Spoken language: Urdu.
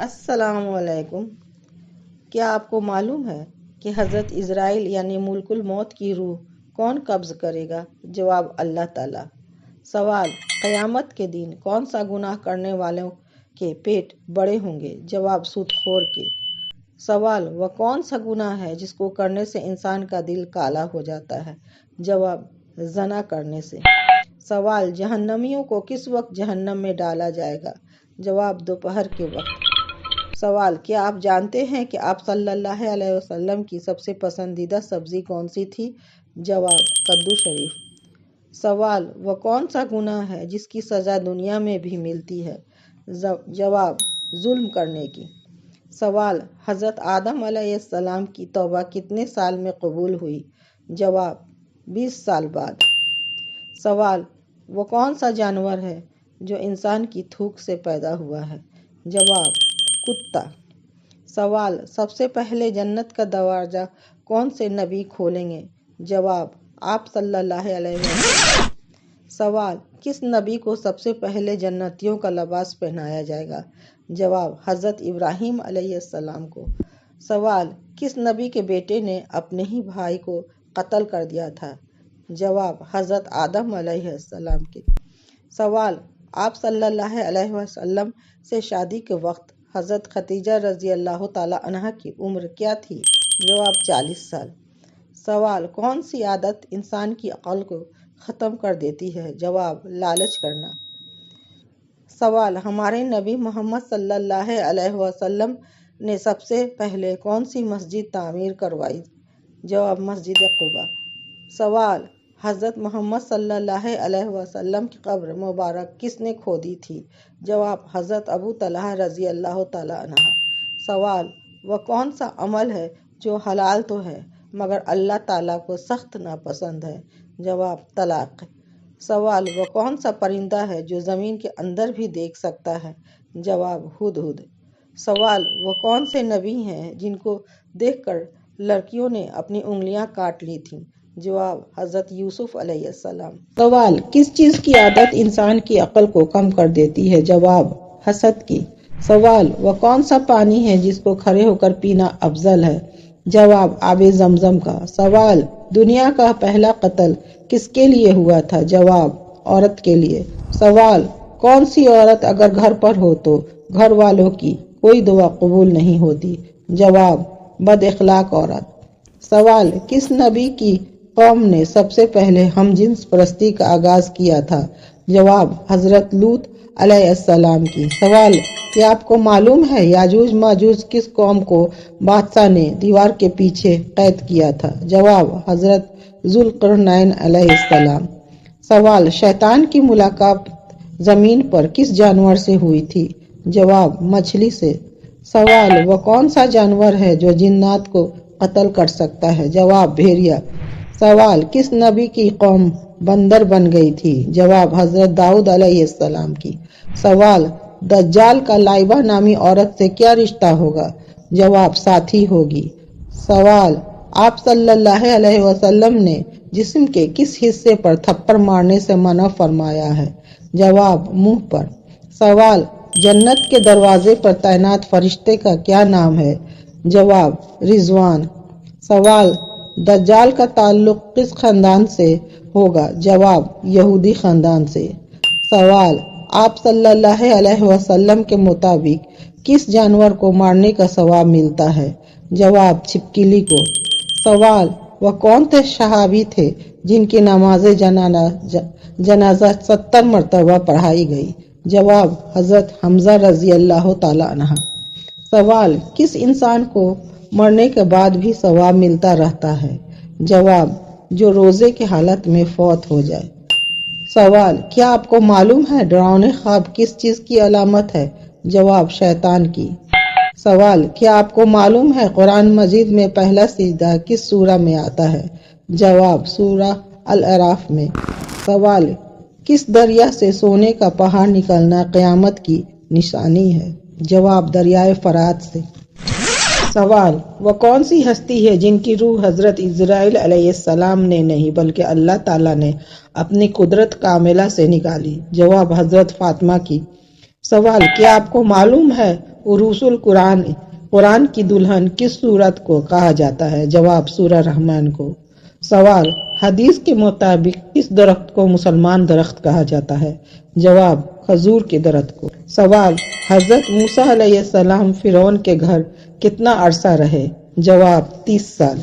السلام علیکم۔ کیا آپ کو معلوم ہے کہ حضرت اسرائیل یعنی ملک الموت کی روح کون قبض کرے گا؟ جواب: اللہ تعالیٰ۔ سوال: قیامت کے دن کون سا گناہ کرنے والوں کے پیٹ بڑے ہوں گے؟ جواب: سود خور کے۔ سوال: وہ کون سا گناہ ہے جس کو کرنے سے انسان کا دل کالا ہو جاتا ہے؟ جواب: زنا کرنے سے۔ سوال: جہنمیوں کو کس وقت جہنم میں ڈالا جائے گا؟ جواب: دوپہر کے وقت۔ سوال: کیا آپ جانتے ہیں کہ آپ صلی اللہ علیہ وسلم کی سب سے پسندیدہ سبزی کون سی تھی؟ جواب: کدو شریف۔ سوال: وہ کون سا گناہ ہے جس کی سزا دنیا میں بھی ملتی ہے؟ جواب: ظلم کرنے کی۔ سوال: حضرت آدم علیہ السلام کی توبہ کتنے سال میں قبول ہوئی؟ جواب: 20 سال بعد۔ سوال: وہ کون سا جانور ہے جو انسان کی تھوک سے پیدا ہوا ہے؟ جواب: کتا۔ سوال: سب سے پہلے جنت کا دروازہ کون سے نبی کھولیں گے؟ جواب: آپ صلی اللہ علیہ وسلم۔ سوال: کس نبی کو سب سے پہلے جنتیوں کا لباس پہنایا جائے گا؟ جواب: حضرت ابراہیم علیہ السلام کو۔ سوال: کس نبی کے بیٹے نے اپنے ہی بھائی کو قتل کر دیا تھا؟ جواب: حضرت آدم علیہ السلام کے۔ سوال: آپ صلی اللہ علیہ وسلم سے شادی کے وقت حضرت خدیجہ رضی اللہ تعالیٰ عنہا کی عمر کیا تھی؟ جواب: 40 سال۔ سوال: کون سی عادت انسان کی عقل کو ختم کر دیتی ہے؟ جواب: لالچ کرنا۔ سوال: ہمارے نبی محمد صلی اللہ علیہ وسلم نے سب سے پہلے کون سی مسجد تعمیر کروائی؟ جواب: مسجد قباء۔ سوال: حضرت محمد صلی اللہ علیہ وسلم کی قبر مبارک کس نے کھودی تھی؟ جواب: حضرت ابو طلحہ رضی اللہ تعالیٰ عنہ۔ سوال: وہ کون سا عمل ہے جو حلال تو ہے مگر اللہ تعالیٰ کو سخت ناپسند ہے؟ جواب: طلاق۔ سوال: وہ کون سا پرندہ ہے جو زمین کے اندر بھی دیکھ سکتا ہے؟ جواب: ہدہد۔ سوال: وہ کون سے نبی ہیں جن کو دیکھ کر لڑکیوں نے اپنی انگلیاں کاٹ لی تھیں؟ جواب: حضرت یوسف علیہ السلام۔ سوال: کس چیز کی عادت انسان کی عقل کو کم کر دیتی ہے؟ جواب: حسد کی۔ سوال: وہ کون سا پانی ہے جس کو کھڑے ہو کر پینا افضل ہے؟ جواب: آب زمزم کا۔ سوال: دنیا کا پہلا قتل کس کے لیے ہوا تھا؟ جواب: عورت کے لیے۔ سوال: کون سی عورت اگر گھر پر ہو تو گھر والوں کی کوئی دعا قبول نہیں ہوتی؟ جواب: بد اخلاق عورت۔ سوال: کس نبی کی قوم نے سب سے پہلے ہم جنس پرستی کا آغاز کیا تھا؟ جواب: حضرت لوط علیہ السلام کی۔ سوال: کیا آپ کو معلوم ہے یاجوج ماجوج کس قوم کو بادشاہ نے دیوار کے پیچھے قید کیا تھا؟ جواب: حضرت ذوالقرنین علیہ السلام۔ سوال: شیطان کی ملاقات زمین پر کس جانور سے ہوئی تھی؟ جواب: مچھلی سے۔ سوال: وہ کون سا جانور ہے جو جنات کو قتل کر سکتا ہے؟ جواب: بھیڑیا۔ سوال: کس نبی کی قوم بندر بن گئی تھی؟ جواب: حضرت داؤد علیہ السلام کی۔ سوال: دجال کا لائبہ نامی عورت سے کیا رشتہ ہوگا؟ جواب: ساتھی ہوگی۔ سوال: آپ صلی اللہ علیہ وسلم نے جسم کے کس حصے پر تھپڑ مارنے سے منع فرمایا ہے؟ جواب: منہ پر۔ سوال: جنت کے دروازے پر تعینات فرشتے کا کیا نام ہے؟ جواب: رضوان۔ سوال: دجال کا تعلق کس خاندان سے ہوگا؟ جواب: یہودی خاندان سے۔ سوال: آپ صلی اللہ علیہ وسلم کے مطابق کس جانور کو مارنے کا ثواب ملتا ہے؟ جواب: چھپکلی کو۔ سوال: وہ کون سے صحابی تھے جن کی نماز جنازہ 70 مرتبہ پڑھائی گئی؟ جواب: حضرت حمزہ رضی اللہ تعالیٰ عنہ۔ سوال: کس انسان کو مرنے کے بعد بھی ثواب ملتا رہتا ہے؟ جواب: جو روزے کی حالت میں فوت ہو جائے۔ سوال: کیا آپ کو معلوم ہے ڈراؤنے خواب کس چیز کی علامت ہے؟ جواب: شیطان کی۔ سوال: کیا آپ کو معلوم ہے قرآن مجید میں پہلا سجدہ کس سورہ میں آتا ہے؟ جواب: سورہ الاعراف میں۔ سوال: کس دریا سے سونے کا پہاڑ نکلنا قیامت کی نشانی ہے؟ جواب: دریائے فرات سے۔ سوال: وہ کون سی ہستی ہے جن کی روح حضرت اسرائیل علیہ السلام نے نہیں بلکہ اللہ تعالیٰ نے اپنی قدرت کاملہ سے نکالی؟ جواب: حضرت فاطمہ کی۔ سوال: کیا آپ کو معلوم ہے عروس القرآن قرآن کی دلہن کس سورت کو کہا جاتا ہے؟ جواب سورہ رحمان کو۔ سوال حدیث کے مطابق کس درخت کو مسلمان درخت کہا جاتا ہے؟ جواب کھجور کے درخت کو۔ سوال حضرت موسیٰ علیہ السلام فرعون کے گھر کتنا عرصہ رہے؟ جواب 30 سال۔